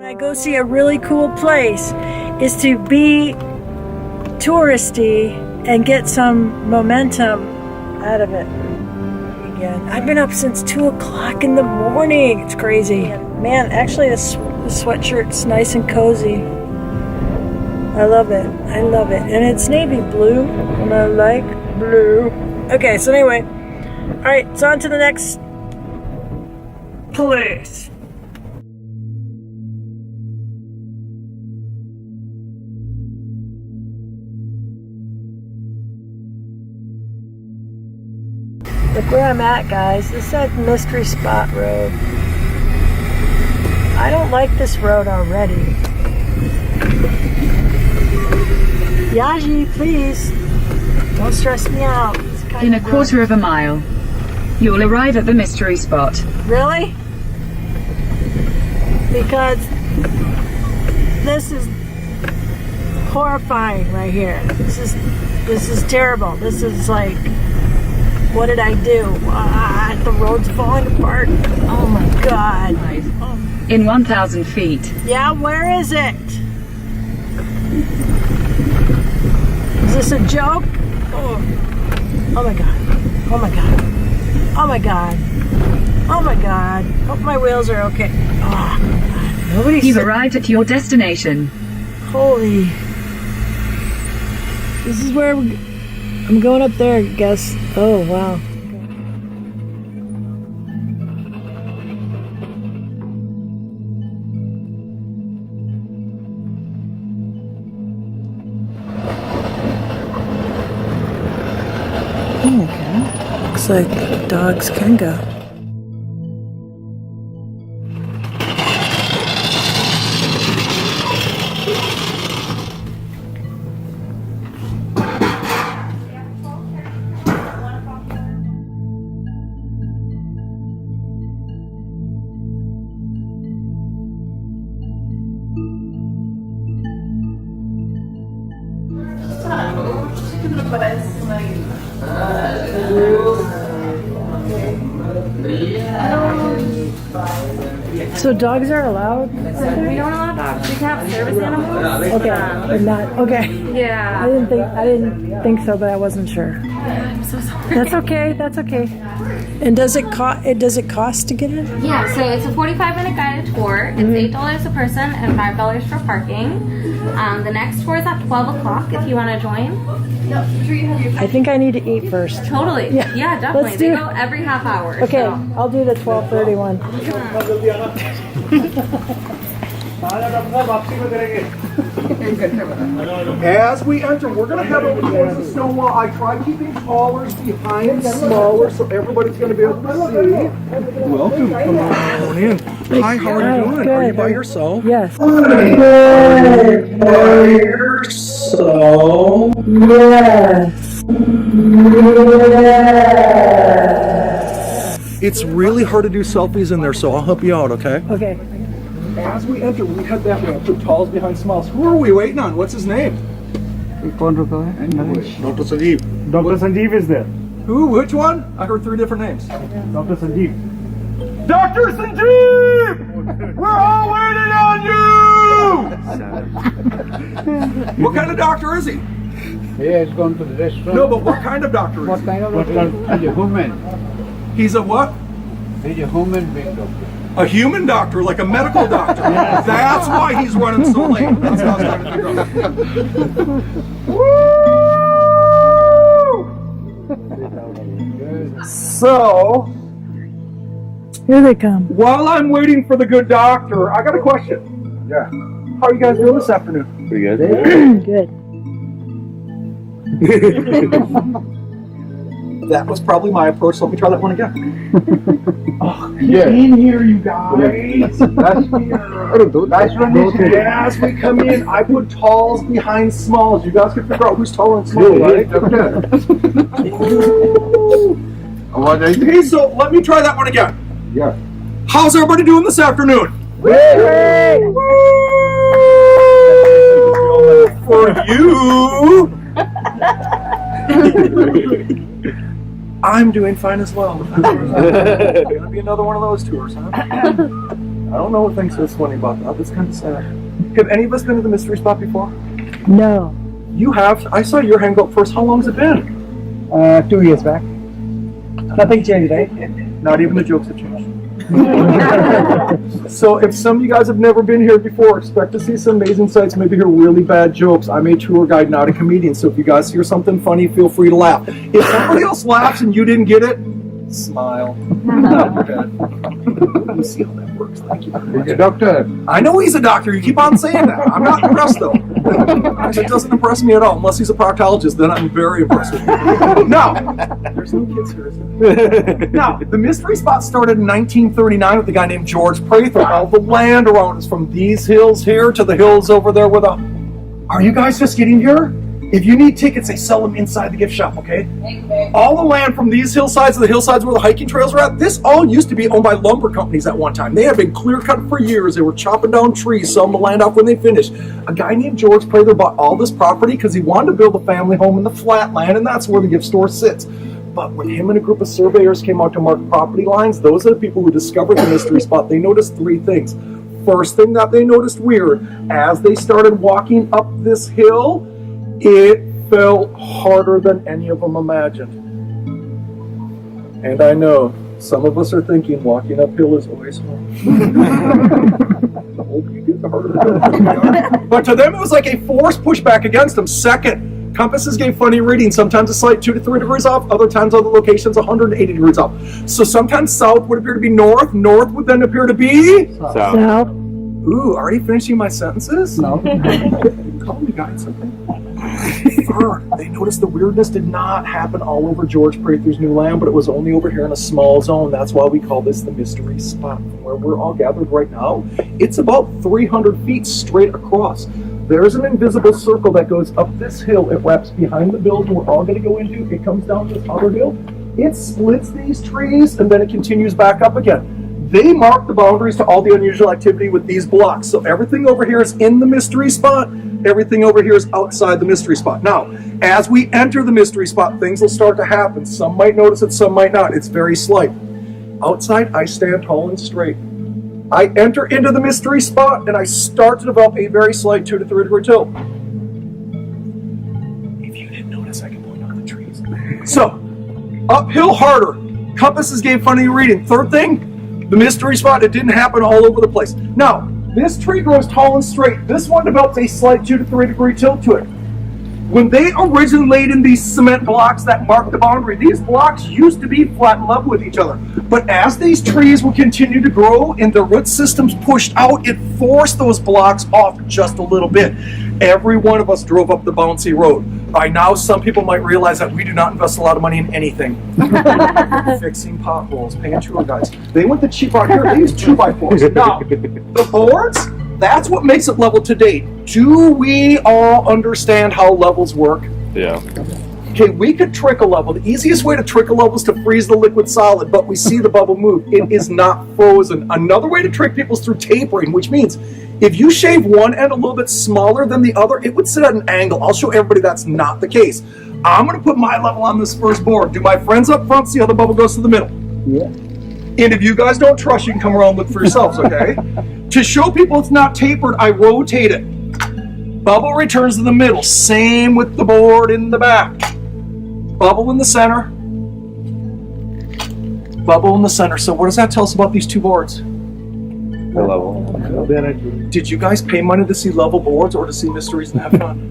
I go see a really cool place is to be touristy and get some momentum out of it. Again, I've been up since 2 o'clock in the morning. It's crazy. Man, actually this sweatshirt's nice and cozy. I love it. I love it. And it's navy blue, and I like blue. Okay, so anyway. Alright, so on to the next place. Look where I'm at, guys. This is that Mystery Spot Road. I don't like this road already. Yaji, please. Don't stress me out. In a quarter of a mile, you'll arrive at the mystery spot. Really? Because this is horrifying right here. This is terrible. This is like, what did I do? The road's falling apart. Oh my God. In 1,000 feet. Yeah, where is it? Is this a joke? Oh my God. Oh my God. Oh my God. Oh my God. Hope my wheels are okay. Oh, nobody. You've arrived at your destination. Holy. This is where I'm going up there, I guess. Oh, wow. Oh, okay. Looks like dogs can go. So dogs are allowed? We don't allow dogs. We can have service animals. Okay, but not okay. Yeah. I didn't think so, but I wasn't sure. I'm so sorry. That's okay. That's okay. And does it cost to get in? Yeah, so it's a 45-minute guided tour. It's $8 a person and $5 for parking. The next tour is at 12 o'clock if you want to join. I think I need to eat first. Totally. Yeah, definitely. Let's They do go every half hour. Okay, So. I'll do the 12:31. As we enter, we're going to head over towards the stone wall. I try keeping callers behind smaller so everybody's going to be able to see. Welcome. Come on in. Hi, how are you doing? Good. Are you by yourself? Yes. By yourself. Yes. It's really hard to do selfies in there, so I'll help you out, okay? Okay. As we enter, we head that way. Put talls behind smalls. Who are we waiting on? What's his name? Dr. Sanjeev. Dr. Sanjeev is there. Who? Which one? I heard 3 different names. Dr. Sanjeev. Dr. Sanjeev! We're all waiting on you! What kind of doctor is he? He has gone to the restaurant. No, but what kind of doctor is What he? kind of doctor? He's a human. He's a what? He's a human being doctor. A human doctor, like a medical doctor. That's why he's running so late. That's how I was trying to figure out. Woo! So, Here they come. while I'm waiting for the good doctor, I got a question. Yeah. How are you guys doing this afternoon? Pretty good. Good. That was probably my approach, so let me try that one again. Oh, get Yeah. in here, you guys. That's when Yeah, as we come in, I put talls behind smalls. You guys can figure out who's tall and small, right? Okay, so let me try that one again. Yeah. How's everybody doing this afternoon? Hey! For you. I'm doing fine as well. It's gonna be another one of those tours, huh? I don't know what thinks is funny about that. That's kind of sad. Have any of us been to the mystery spot before? No. You have. I saw your hand go up first. How long has it been? 2 years back. Nothing changed, right? Not even the jokes have changed. So if some of you guys have never been here before, expect to see some amazing sights, maybe hear really bad jokes. I'm a tour guide, not a comedian, so if you guys hear something funny, feel free to laugh. If somebody else laughs and you didn't get it, smile. You're dead. You see how that works. Thank you. He's a doctor. I know he's a doctor. You keep on saying that. I'm not impressed, though. It doesn't impress me at all. Unless he's a proctologist, then I'm very impressed with him. Now, there's no kids here, is there? Now, the mystery spot started in 1939 with a guy named George Prather. All the land around us, from these hills here to the hills over there with a... Are you guys just getting here? If you need tickets, they sell them inside the gift shop, okay? All the land from these hillsides to the hillsides where the hiking trails are at, this all used to be owned by lumber companies at one time. They had been clear cut for years. They were chopping down trees, selling the land off when they finished. A guy named George Prather bought all this property because he wanted to build a family home in the flat land, and that's where the gift store sits. But when him and a group of surveyors came out to mark property lines, those are the people who discovered the mystery spot. They noticed three things. First thing that they noticed weird, as they started walking up this hill, it felt harder than any of them imagined. And I know some of us are thinking walking uphill is always hard. The older you get, the harder it is. But to them, it was like a force pushback against them. Second, compasses gave funny readings. Sometimes a slight 2 to 3 degrees off. Other times, other locations, 180 degrees off. So sometimes south would appear to be north. North would then appear to be South. Ooh, already finishing my sentences? No. Call me guys, something. Third, they noticed the weirdness did not happen all over George Prather's new land, but it was only over here in a small zone. That's why we call this the mystery spot. From where we're all gathered right now, it's about 300 feet straight across. There's an invisible circle that goes up this hill. It wraps behind the building we're all going to go into. It comes down this other hill. It splits these trees, and then it continues back up again. They mark the boundaries to all the unusual activity with these blocks. So everything over here is in the mystery spot. Everything over here is outside the mystery spot. Now, as we enter the mystery spot, things will start to happen. Some might notice it, some might not. It's very slight. Outside, I stand tall and straight. I enter into the mystery spot, and I start to develop a very slight 2 to 3 degree tilt. If you didn't notice, I can point out the trees. So, uphill harder. Compasses gave funny reading. Third thing, the mystery spot, it didn't happen all over the place. Now, this tree grows tall and straight. This one develops a slight 2 to 3 degree tilt to it. When they originally laid in these cement blocks that mark the boundary, these blocks used to be flat and level with each other. But as these trees would continue to grow and the root systems pushed out, it forced those blocks off just a little bit. Every one of us drove up the bouncy road. By now, some people might realize that we do not invest a lot of money in anything. Fixing potholes, paying tour guides. They went the cheap route here. They used 2x4s. Now, the boards, that's what makes it level to date. Do we all understand how levels work? Yeah. Okay, we could trick a level. The easiest way to trick a level is to freeze the liquid solid, but we see the bubble move. It is not frozen. Another way to trick people is through tapering, which means if you shave one end a little bit smaller than the other, it would sit at an angle. I'll show everybody that's not the case. I'm going to put my level on this first board. Do my friends up front see how the bubble goes to the middle? Yeah. And if you guys don't trust, you can come around and look for yourselves, okay? To show people it's not tapered, I rotate it. Bubble returns to the middle. Same with the board in the back. Bubble in the center. Bubble in the center. So what does that tell us about these two boards? The level. Did you guys pay money to see level boards or to see mysteries and have fun?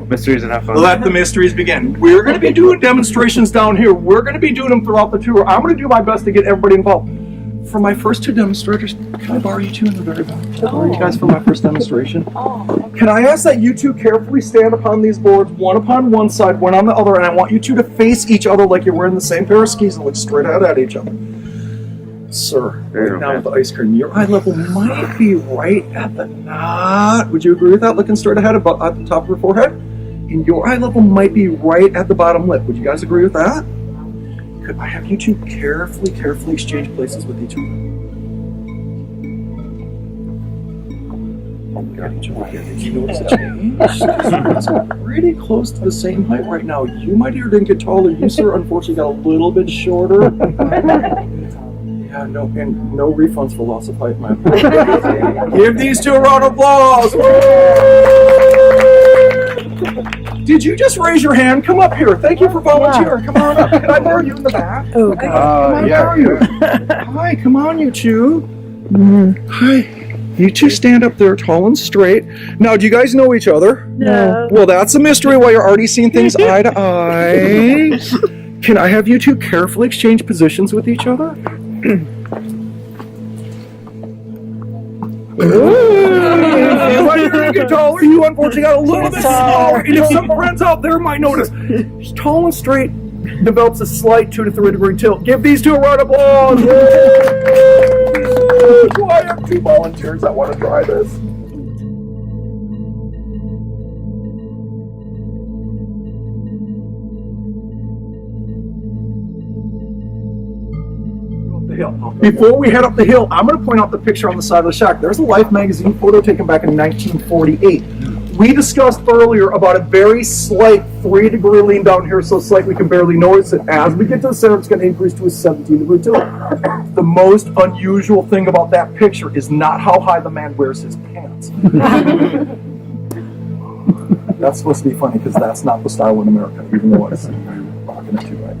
Mysteries and have fun. Let the mysteries begin. We're going to be doing demonstrations down here. We're going to be doing them throughout the tour. I'm going to do my best to get everybody involved. For my first two demonstrators, can I borrow you two in the very back? Can I borrow you guys for my first demonstration? Can I ask that you two carefully stand upon these boards, one upon one side, one on the other, and I want you two to face each other like you're wearing the same pair of skis and look straight out at each other. Sir, right now with the ice cream, your eye level might be right at the knot. Would you agree with that? Looking straight ahead at the top of your forehead? And your eye level might be right at the bottom lip. Would you guys agree with that? Could I have you two carefully exchange places with each other? Got each other here. Did you notice a change? It's pretty close to the same height right now. You, my dear, didn't get taller. You, sir, unfortunately got a little bit shorter. Yeah, Yeah, no refunds for loss of height, man. Give these two a round of applause. Did you just raise your hand? Come up here. Thank you for volunteering. Come on up. Can I borrow you in the back? Oh, God. Come on, yeah. borrow you. Hi, come on, you two. Hi. You two stand up there tall and straight. Now, do you guys know each other? No. Well, that's a mystery why you're already seeing things eye to eye. Can I have you two carefully exchange positions with each other? Why you're gonna get taller, you unfortunately got a little bit smaller. And if some friends out there might notice, he's tall and straight, develops a slight 2 to 3 degree tilt. Give these two a round of applause. Do I have 2 volunteers that want to try this? Before we head up the hill, I'm going to point out the picture on the side of the shack. There's a Life magazine photo taken back in 1948. We discussed earlier about a very slight 3 degree lean down here, so slight we can barely notice it. As we get to the center, it's going to increase to a 17 degree tilt. The most unusual thing about that picture is not how high the man wears his pants. That's supposed to be funny because that's not the style in America, even though it's rocking it too, right?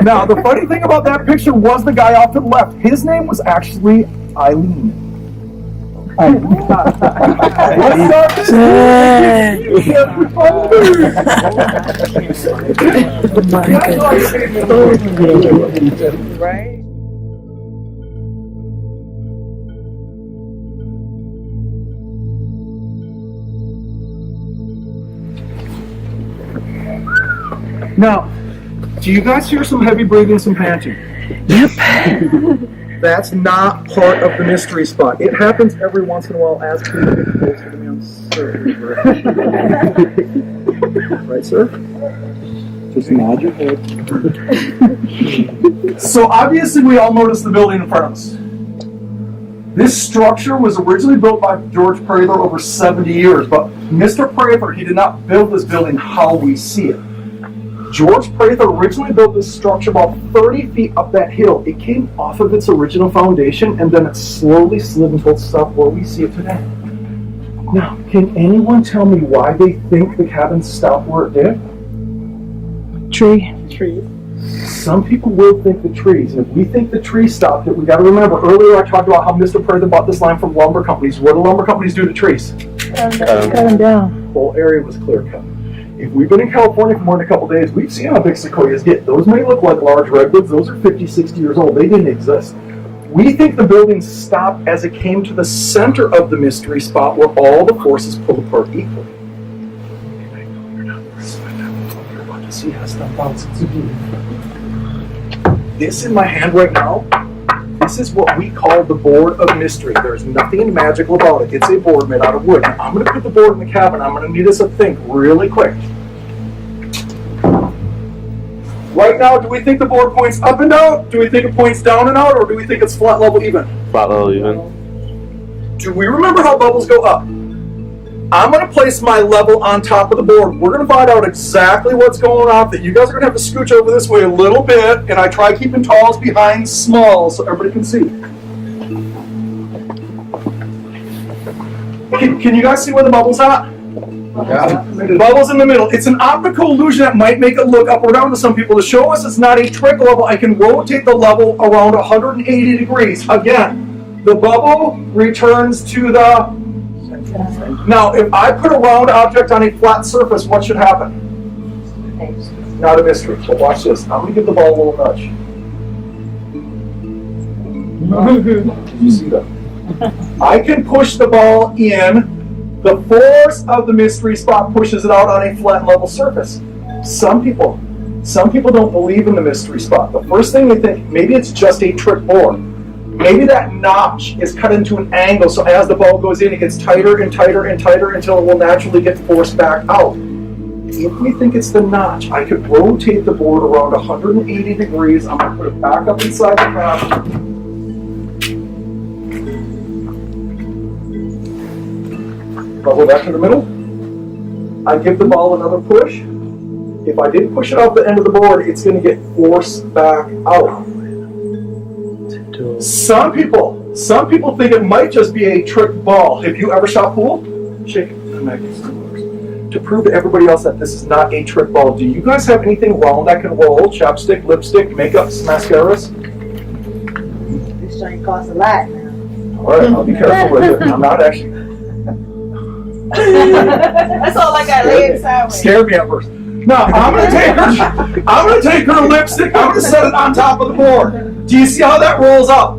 Now, the funny thing about that picture was the guy off to the left. His name was actually Eileen. Let's start this. Right? Now, do you guys hear some heavy breathing, some panting? Yep. That's not part of the mystery spot. It happens every once in a while as people get closer to me on server. Right, sir? Just nod your head. So obviously we all noticed the building in front of us. This structure was originally built by George Prather over 70 years, but Mr. Prather, he did not build this building how we see it. George Prather originally built this structure about 30 feet up that hill. It came off of its original foundation and then it slowly slid until it stopped where we see it today. Now, can anyone tell me why they think the cabin stopped where it did? Tree. Some people will think the trees, and if we think the tree stopped it, we got to remember, earlier I talked about how Mr. Prather bought this land from lumber companies. What do lumber companies do to trees? Cut them down. The whole area was clear cut. If we've been in California for more than a couple days, we've seen how big sequoias get. Those may look like large redwoods. Those are 50, 60 years old. They didn't exist. We think the building stopped as it came to the center of the mystery spot where all the forces pull apart equally. You're about to see how stuff bounces. This in my hand right now, this is what we call the board of mystery. There's nothing magical about it. It's a board made out of wood. Now, I'm going to put the board in the cabin. I'm going to need us to think really quick. Right now, do we think the board points up and down? Do we think it points down and out? Or do we think it's flat, level, even? Flat level even. Do we remember how bubbles go up? I'm going to place my level on top of the board. We're going to find out exactly what's going on. That you guys are going to have to scooch over this way a little bit, and I try keeping talls behind smalls so everybody can see. Can you guys see where the bubble's at? Yeah. The bubble's in the middle. It's an optical illusion that might make it look up or down to some people. To show us it's not a trick level, I can rotate the level around 180 degrees. Again, the bubble returns to the... Now, if I put a round object on a flat surface, what should happen? Not a mystery. But watch this. I'm going to give the ball a little nudge. Did you see that? I can push the ball in. The force of the mystery spot pushes it out on a flat level surface. Some people don't believe in the mystery spot. The first thing they think, maybe it's just a trick board. Maybe that notch is cut into an angle, so as the ball goes in, it gets tighter and tighter and tighter until it will naturally get forced back out. If we think it's the notch, I could rotate the board around 180 degrees. I'm going to put it back up inside the cabin. Bubble back to the middle. I give the ball another push. If I didn't push it off the end of the board, it's going to get forced back out. Some people think it might just be a trick ball. Have you ever shot pool? Shake it. To prove to everybody else that this is not a trick ball, do you guys have anything round that can roll? Chapstick, lipstick, makeup, mascaras? This joint costs a lot now. Alright, I'll be careful with it. I'm not actually. That's all I got laying sideways. Scared me at first. Now, I'm gonna take her lipstick, I'm gonna set it on top of the board. Do you see how that rolls up?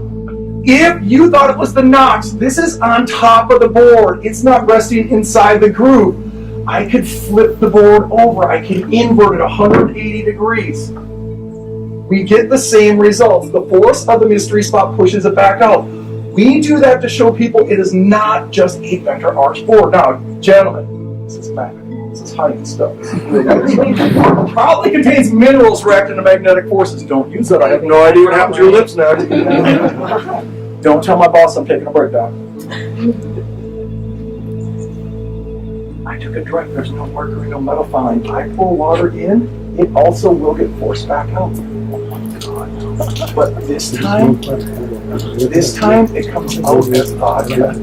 If you thought it was the notch, this is on top of the board. It's not resting inside the groove. I could flip the board over. I can invert it 180 degrees. We get the same results. The force of the mystery spot pushes it back out. We do that to show people it is not just a vector arch board. Now, gentlemen, this is magnet. This is height stuff. This is really good stuff. Probably contains minerals reacting to magnetic forces. Don't use that. I have no idea what happened to your lips now. Don't tell my boss I'm taking a break down. I took a drink. There's no mercury, no metal fouling. I pour water in, it also will get forced back out. But this time it comes out as vodka.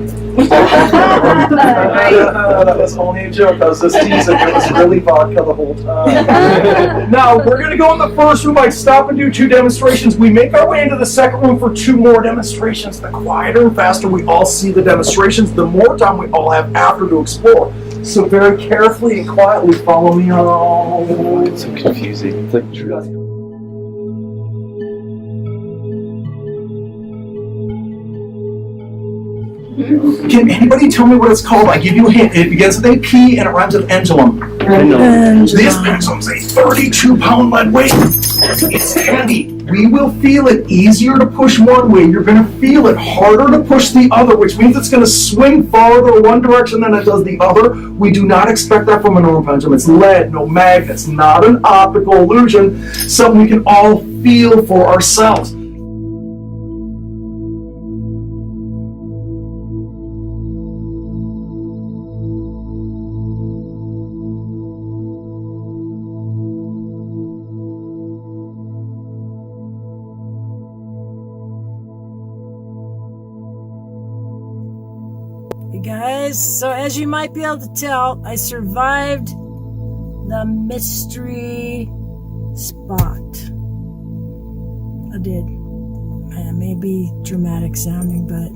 That was only a joke. I was just teasing. It was really vodka the whole time. Now, we're going to go in the first room. I stop and do 2 demonstrations. We make our way into the second room for 2 more demonstrations. The quieter and faster we all see the demonstrations, the more time we all have after to explore. So very carefully and quietly follow me on. It's so confusing. It's like Can anybody tell me what it's called? I give you a hint. It begins with a P and it rhymes with pendulum. This pendulum's a 32-pound lead weight. It's heavy. We will feel it easier to push one way. You're going to feel it harder to push the other, which means it's going to swing farther one direction than it does the other. We do not expect that from a normal pendulum. It's lead, no magnets, not an optical illusion, something we can all feel for ourselves. Guys, so as you might be able to tell, I survived the mystery spot. I did. Man, it may be dramatic sounding, but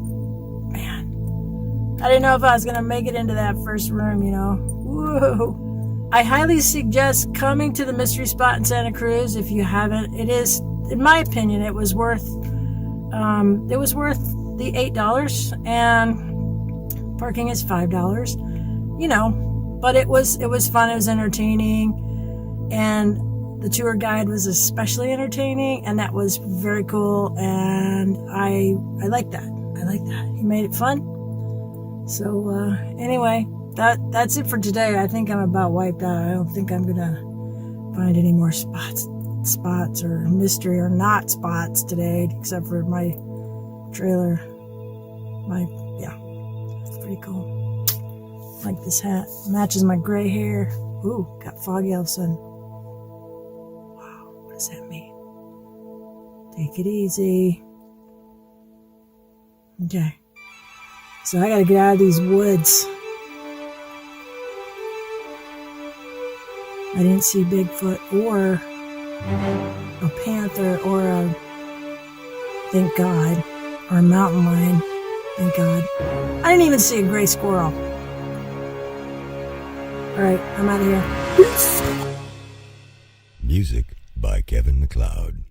man, I didn't know if I was gonna make it into that first room, you know. Woo! I highly suggest coming to the mystery spot in Santa Cruz if you haven't. It is, in my opinion, it was worth the $8, and parking is $5, you know, but it was fun, it was entertaining, and the tour guide was especially entertaining, and that was very cool, and I like that. He made it fun. So anyway, that's it for today. I think I'm about wiped out. I don't think I'm gonna find any more spots or mystery or not spots today, except for my trailer. Pretty cool. Like this hat. Matches my gray hair. Ooh, got foggy all of a sudden. Wow, what does that mean? Take it easy. Okay. So I gotta get out of these woods. I didn't see Bigfoot or a panther or a, thank God, or a mountain lion. Thank God. I didn't even see a gray squirrel. Alright, I'm out of here. Music by Kevin MacLeod.